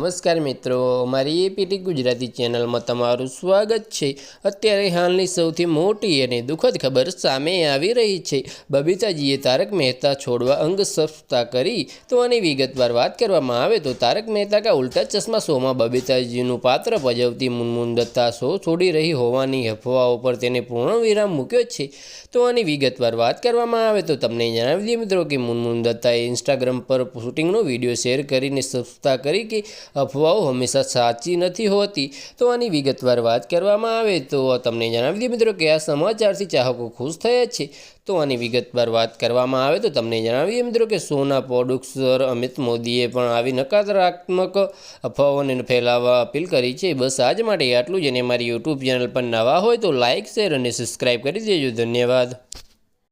નમસ્કાર મિત્રો, અમારી એપીટી ગુજરાતી ચેનલમાં તમારું સ્વાગત છે। અત્યારે હાલની સૌથી મોટી અને દુઃખદ ખબર સામે આવી રહી છે। બબીતાજીએ તારક મહેતા છોડવા અંગ સફતા કરી। તો આની વિગતવાર વાત કરવામાં આવે તો તારક મહેતા કા ઉલ્ટા ચશ્મા શોમાં બબીતાજીનું પાત્ર ભજવતી મુનમુન દત્તા શો છોડી રહી હોવાની અફવાઓ પર તેને પૂર્ણ વિરામ મૂક્યો છે। તો આની વિગતવાર વાત કરવામાં આવે તો તમને જણાવી દઈએ મિત્રો કે મુનમુન દત્તાએ ઇન્સ્ટાગ્રામ પર શૂટિંગનો વિડીયો શેર કરીને સફતા કરી કે અફવાઓ હંમેશા સાચી નથી હોતી। તો આની વિગતવાર વાત કરવામાં આવે તો તમને જણાવી દઈએ મિત્રો કે આ સમાચારથી ચાહકો ખુશ થયા છે। તો આની વિગતવાર વાત કરવામાં આવે તો તમને જણાવીએ મિત્રો કે શોના પ્રોડ્યુસર અમિત મોદીએ પણ આવી નકારાત્મક અફવાઓને ફેલાવવા અપીલ કરી છે। બસ આજ માટે આટલું જ, અને મારી યુટ્યુબ ચેનલ પર નવા હોય તો લાઇક, શેર અને સબસ્ક્રાઈબ કરી દેજો। ધન્યવાદ।